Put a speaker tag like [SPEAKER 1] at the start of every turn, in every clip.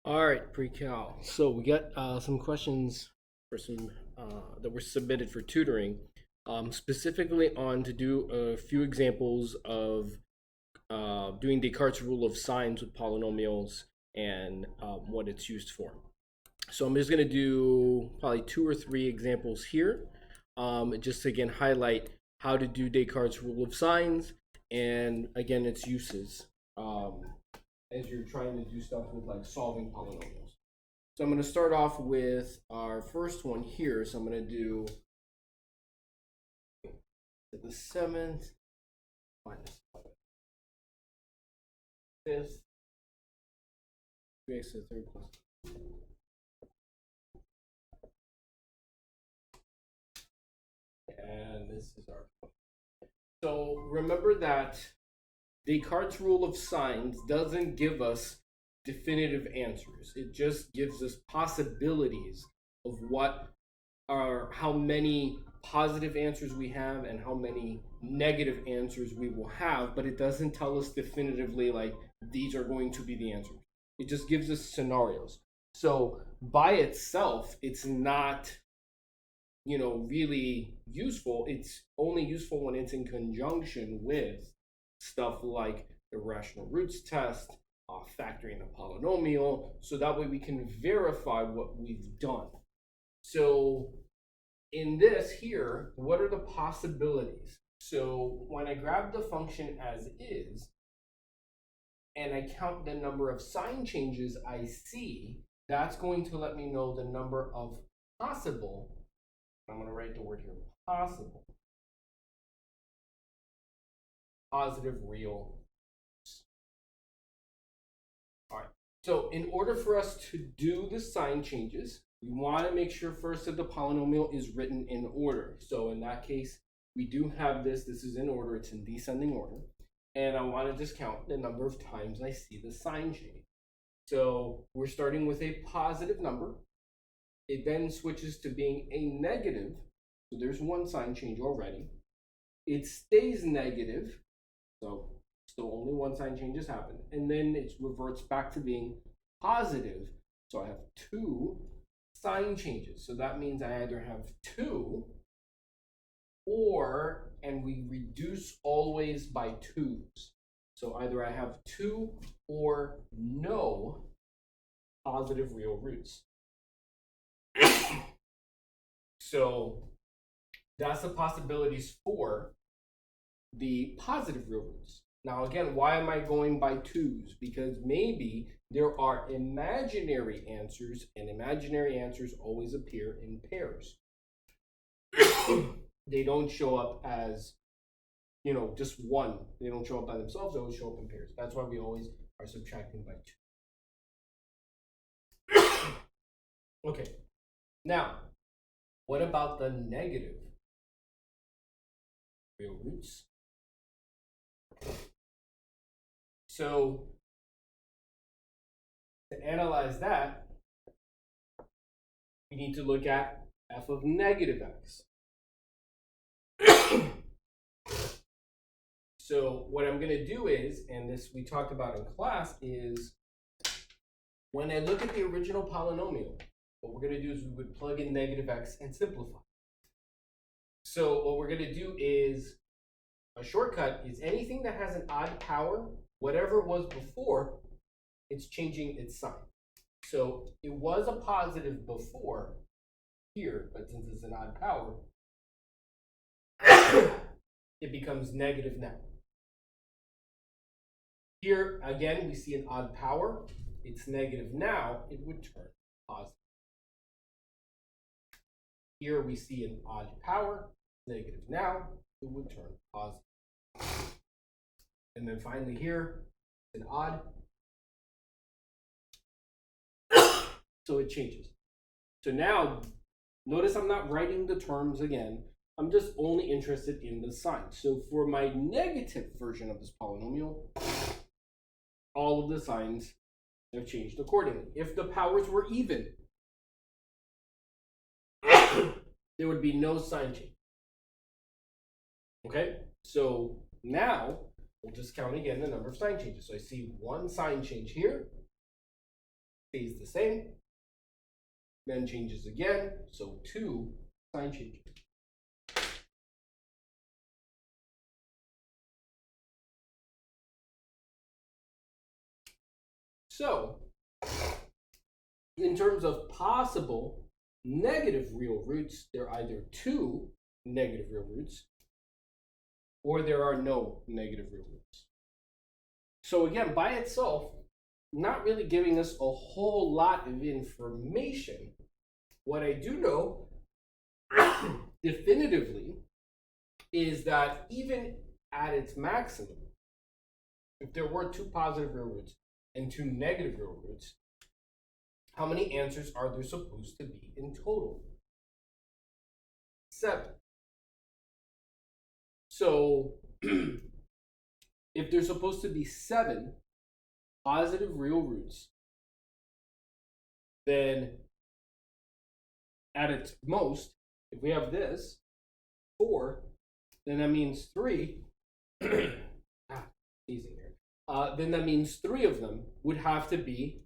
[SPEAKER 1] All right, pre-cal. So we got some questions for some that were submitted for tutoring, specifically on to do a few examples of doing Descartes' rule of signs with polynomials and what it's used for. So I'm just going to do probably 2 or 3 examples here, just to again highlight how to do Descartes' rule of signs and again its uses. As you're trying to do stuff with like solving polynomials. So I'm going to start off with our first one here. So I'm going to do the 7th minus 5th 3x to the 3rd plus. And this is our. So remember that Descartes' rule of signs doesn't give us definitive answers. It just gives us possibilities of how many positive answers we have and how many negative answers we will have, but it doesn't tell us definitively like these are going to be the answers. It just gives us scenarios. So by itself, it's not, really useful. It's only useful when it's in conjunction with stuff like the rational roots test, factoring a polynomial, so that way we can verify what we've done. So in this here, what are the possibilities? So when I grab the function as is, and I count the number of sign changes I see, that's going to let me know the number of possible, I'm going to write the word here, possible, positive real. All right, so in order for us to do the sign changes, we want to make sure first that the polynomial is written in order. So in that case, we do have this is in order, it's in descending order. And I want to just count the number of times I see the sign change. So we're starting with a positive number. It then switches to being a negative. So there's one sign change already. It stays negative. So still only one sign change has happened. And then it reverts back to being positive. So I have 2 sign changes. So that means I either have 2 or, and we reduce always by 2's. So either I have 2 or no positive real roots. So that's the possibilities for the positive real roots. Now again, why am I going by 2's? Because maybe there are imaginary answers, and imaginary answers always appear in pairs. They don't show up as, just one. They don't show up by themselves, they always show up in pairs. That's why we always are subtracting by 2. Okay, now, what about the negative real roots? So to analyze that, we need to look at f of negative x. So what I'm going to do is, and this we talked about in class, is when I look at the original polynomial, what we're going to do is we would plug in negative x and simplify. So what we're going to do is, a shortcut is anything that has an odd power, whatever it was before, it's changing its sign. So it was a positive before here, but since it's an odd power, it becomes negative now. Here, again, we see an odd power. It's negative now. It would turn positive. Here, we see an odd power. Negative now. It would turn positive. And then finally here, an odd. So it changes. So now, notice I'm not writing the terms again. I'm just only interested in the sign. So for my negative version of this polynomial, all of the signs have changed accordingly. If the powers were even, there would be no sign change. Okay, so now we'll just count again the number of sign changes. So I see one sign change here, stays the same, then changes again, so 2 sign changes. So, in terms of possible negative real roots, there are either 2 negative real roots, or there are no negative real roots. So again, by itself, not really giving us a whole lot of information. What I do know definitively is that even at its maximum, if there were 2 positive real roots and 2 negative real roots, how many answers are there supposed to be in total? 7. So if there's supposed to be 7 positive real roots, then at its most, if we have this 4, then that means 3 easy here. Then that means 3 of them would have to be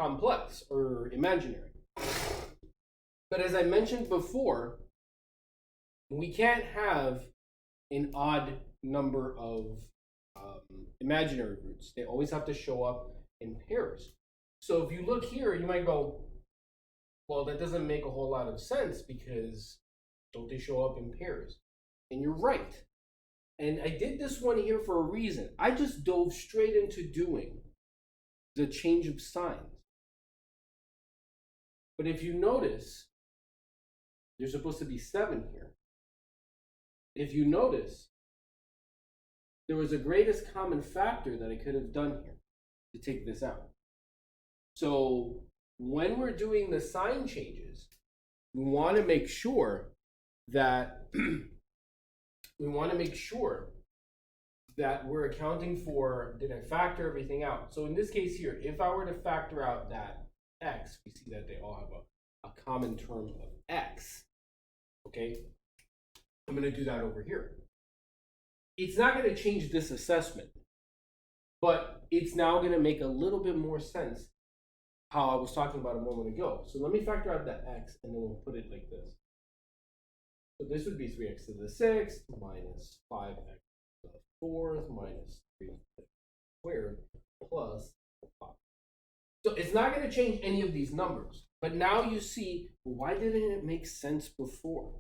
[SPEAKER 1] complex or imaginary. But as I mentioned before, we can't have an odd number of imaginary roots. They always have to show up in pairs. So if you look here, you might go, well, that doesn't make a whole lot of sense because don't they show up in pairs? And you're right. And I did this one here for a reason. I just dove straight into doing the change of signs. But if you notice, there's supposed to be 7 here. If you notice, there was a greatest common factor that I could have done here to take this out. So when we're doing the sign changes, we want to make sure that we're accounting for, did I factor everything out? So in this case here, if I were to factor out that x, we see that they all have a common term of x, okay? I'm going to do that over here. It's not going to change this assessment, but it's now going to make a little bit more sense how I was talking about a moment ago. So let me factor out that x, and then we'll put it like this. So this would be 3x to the 6th minus 5x to the 4th minus 3 squared plus 5. So it's not going to change any of these numbers. But now you see, why didn't it make sense before?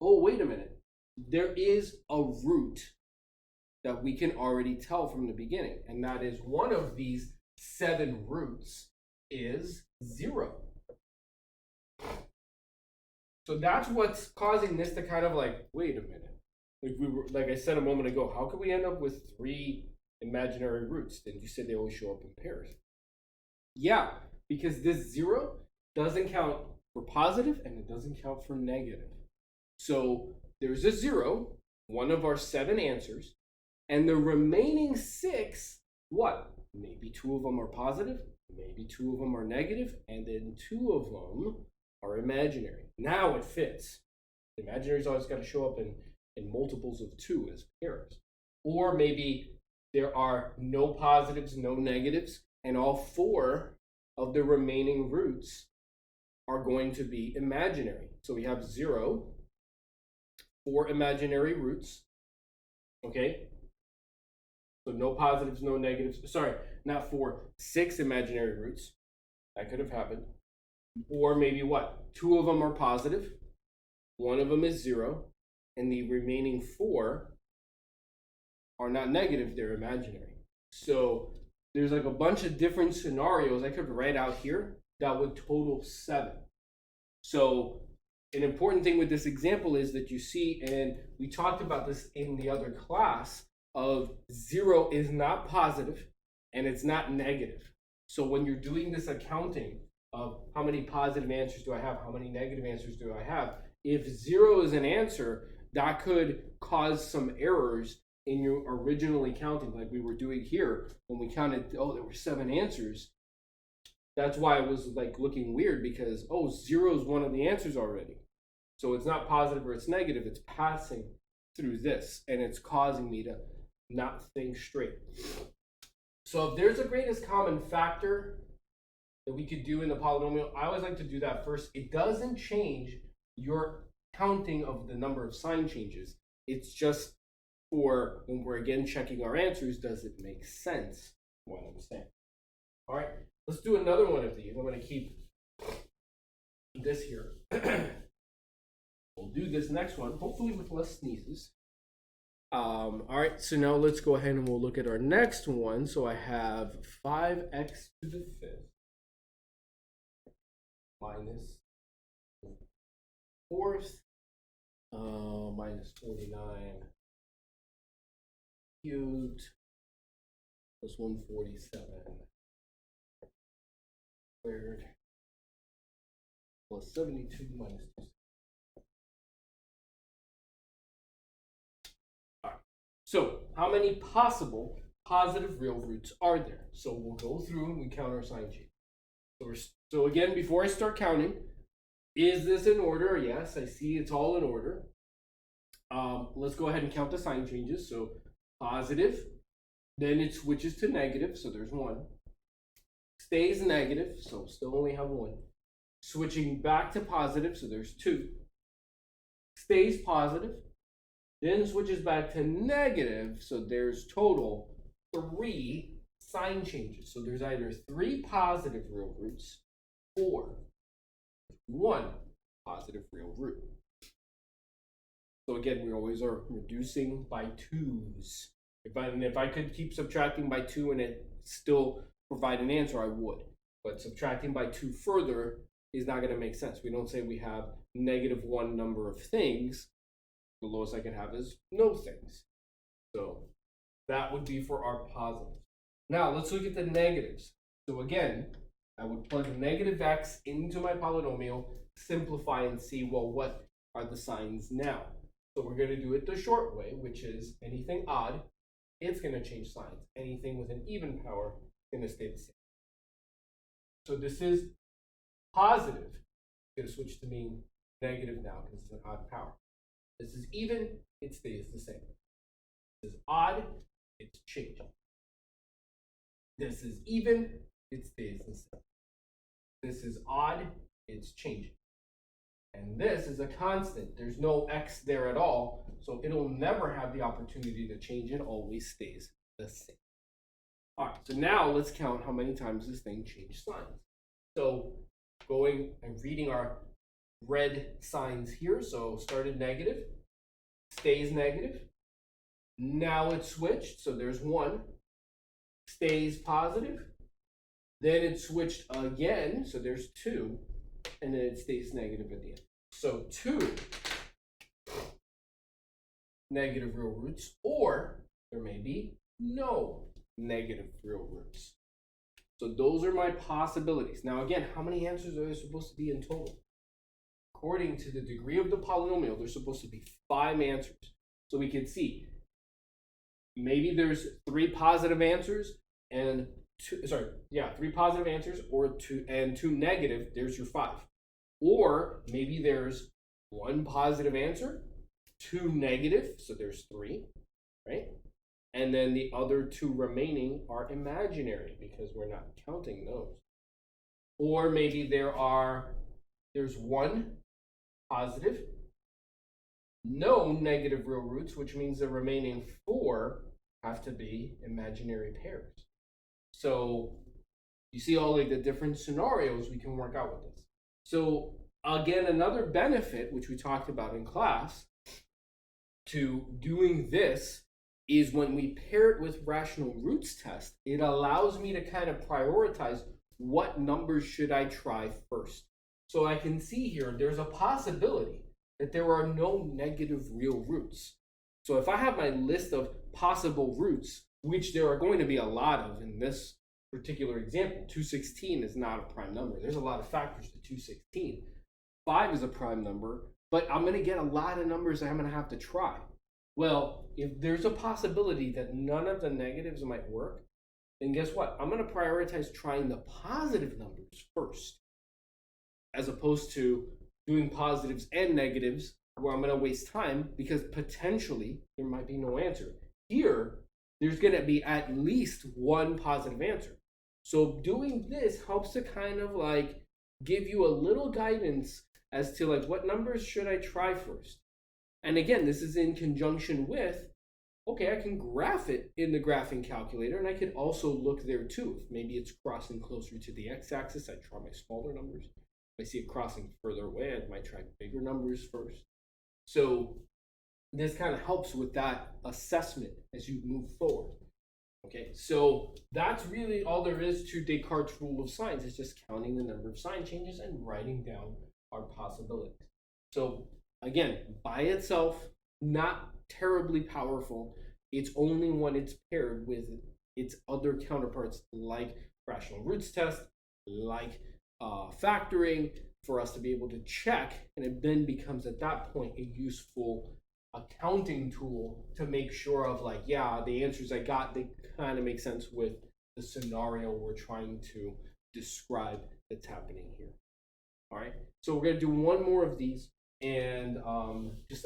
[SPEAKER 1] Oh, wait a minute. There is a root that we can already tell from the beginning. And that is one of these 7 roots is 0. So that's what's causing this to kind of like, wait a minute. Like I said a moment ago, how could we end up with 3 imaginary roots? Then you said they always show up in pairs. Yeah, because this 0 doesn't count for positive and it doesn't count for negative. So there's a 0, one of our 7 answers, and the remaining 6, what? Maybe 2 of them are positive, maybe 2 of them are negative, and then 2 of them are imaginary. Now it fits. The imaginary's always got to show up in multiples of 2 as pairs. Or maybe there are no positives, no negatives, and all 4 of the remaining roots are going to be imaginary. So we have 0, 4 imaginary roots, okay? So no positives, no negatives. Sorry, not 4, 6 imaginary roots. That could have happened. Or maybe what? 2 of them are positive, 1 of them is 0, and the remaining 4 are not negative, they're imaginary. So there's like a bunch of different scenarios I could write out here that would total 7. So an important thing with this example is that you see, and we talked about this in the other class, of 0 is not positive and it's not negative. So when you're doing this accounting of how many positive answers do I have, how many negative answers do I have, if 0 is an answer, that could cause some errors in your originally counting, like we were doing here when we counted, oh, there were 7 answers. That's why it was like looking weird because, oh, 0 is one of the answers already. So it's not positive or it's negative, it's passing through this and it's causing me to not think straight. So if there's a greatest common factor that we could do in the polynomial, I always like to do that first. It doesn't change your counting of the number of sign changes. It's just for when we're again checking our answers, does it make sense? What I'm saying. All right, let's do another one of these. I'm going to keep this here. We'll do this next one, hopefully with less sneezes. All right, so now let's go ahead and we'll look at our next one. So I have 5x to the fifth minus fourth minus 49 cubed plus 147 squared plus 72 minus 2. All right. So how many possible positive real roots are there? So we'll go through and we count our sign change. So again, before I start counting, is this in order? Yes, I see it's all in order. Let's go ahead and count the sign changes. So positive, then it switches to negative, so there's 1. Stays negative, so still only have 1. Switching back to positive, so there's 2. Stays positive, then switches back to negative, so there's total 3 sign changes. So there's either 3 positive real roots or 1 positive real root. So again, we always are reducing by 2's. If I could keep subtracting by 2 and it still provide an answer, I would. But subtracting by 2 further is not going to make sense. We don't say we have -1 number of things. The lowest I can have is no things. So that would be for our positives. Now let's look at the negatives. So again, I would plug -x into my polynomial, simplify and see, well, what are the signs now? So we're going to do it the short way, which is anything odd, it's going to change signs. Anything with an even power is going to stay the same. So this is positive. It's going to switch to mean negative now because it's an odd power. This is even, it stays the same. This is odd, it's changing. This is even, it stays the same. This is odd, it's changing. And this is a constant. There's no x there at all, so it'll never have the opportunity to change. It always stays the same. All right, so now let's count how many times this thing changed signs. So going and reading our red signs here. So started negative, stays negative. Now it's switched, so there's 1. Stays positive. Then it switched again, so there's 2. And then it stays negative at the end. So 2 negative real roots, or there may be no negative real roots. So those are my possibilities. Now again, how many answers are there supposed to be in total? According to the degree of the polynomial, there's supposed to be 5 answers. So we can see maybe there's 3 positive answers and 3 positive answers or 2 negative, there's your 5. Or maybe there's 1 positive answer, 2 negative, so there's 3, right? And then the other 2 remaining are imaginary because we're not counting those. Or maybe there's 1 positive, no negative real roots, which means the remaining 4 have to be imaginary pairs. So you see all like the different scenarios we can work out with this. So again, another benefit, which we talked about in class, to doing this is when we pair it with rational roots test, it allows me to kind of prioritize what numbers should I try first. So I can see here, there's a possibility that there are no negative real roots. So if I have my list of possible roots, which there are going to be a lot of in this particular example, 216 is not a prime number. There's a lot of factors to 216. 5 is a prime number, but I'm going to get a lot of numbers that I'm going to have to try. Well, if there's a possibility that none of the negatives might work, then guess what? I'm going to prioritize trying the positive numbers first, as opposed to doing positives and negatives where I'm going to waste time because potentially there might be no answer. Here, there's going to be at least one positive answer. So doing this helps to kind of like give you a little guidance as to like what numbers should I try first. And again, this is in conjunction with, okay, I can graph it in the graphing calculator, and I could also look there too. If maybe it's crossing closer to the x-axis, I try my smaller numbers. If I see it crossing further away, I might try bigger numbers first. So this kind of helps with that assessment as you move forward. Okay, so that's really all there is to Descartes' rule of signs. It's just counting the number of sign changes and writing down our possibilities. So again, by itself, not terribly powerful. It's only when it's paired with its other counterparts like rational roots test, like factoring, for us to be able to check, and it then becomes at that point a useful accounting tool to make sure of like, yeah, the answers I got, they kind of make sense with the scenario we're trying to describe that's happening here. All right, so we're going to do one more of these, and just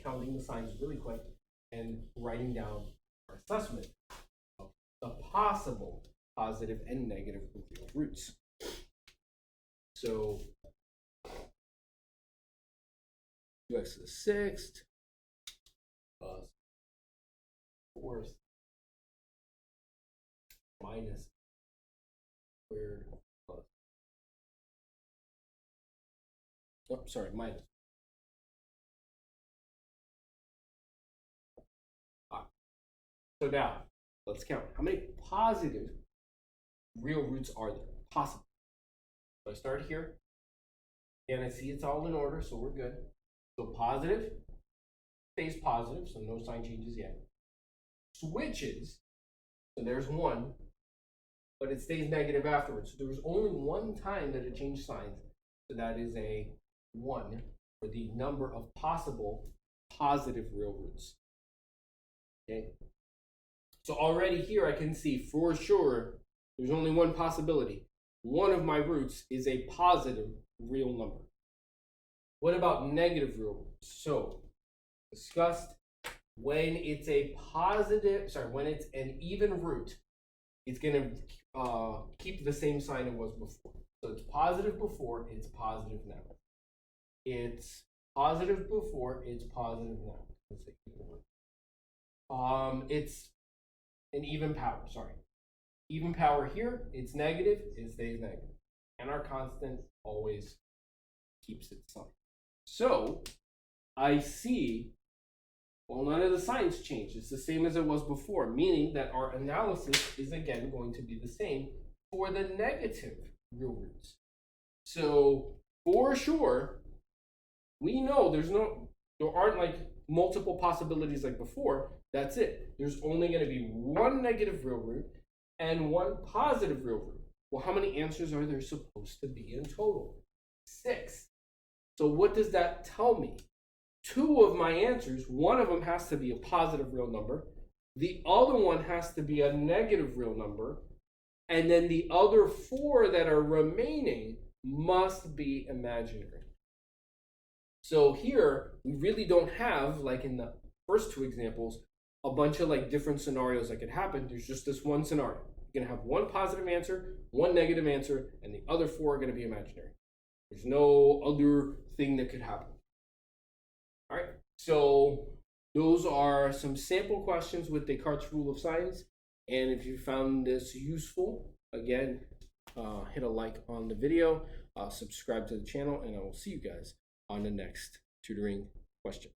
[SPEAKER 1] counting the signs really quick and writing down our assessment of the possible positive and negative real roots. So 2x to the sixth plus 4th minus squared plus, minus. So now let's count. How many positive real roots are there? Possible. So I start here, and I see it's all in order, so we're good. So positive stays positive, so no sign changes yet. Switches, so there's 1, but it stays negative afterwards. So there was only one time that it changed signs, so that is a 1 for the number of possible positive real roots. Okay. So already here I can see for sure there's only one possibility. One of my roots is a positive real number. What about negative real roots? So discussed, when it's a when it's an even root, it's going to keep the same sign it was before. So it's positive before, it's positive now. It's positive before, it's positive now. Let's say it's an even power, even power here, it's negative, it stays negative. And our constant always keeps its sign. So I see, well, none of the signs change. It's the same as it was before, meaning that our analysis is again going to be the same for the negative real roots. So for sure, we know there aren't like multiple possibilities like before. That's it. There's only going to be one negative real root and one positive real root. Well, how many answers are there supposed to be in total? 6. So what does that tell me? 2 of my answers, one of them has to be a positive real number, the other one has to be a negative real number, and then the other 4 that are remaining must be imaginary. So here, we really don't have, like in the first 2 examples, a bunch of like different scenarios that could happen. There's just this one scenario. You're gonna have one positive answer, one negative answer, and the other 4 are gonna be imaginary. There's no other thing that could happen. All right, so those are some sample questions with Descartes' Rule of Signs. And if you found this useful, again, hit a like on the video, subscribe to the channel, and I will see you guys on the next tutoring question.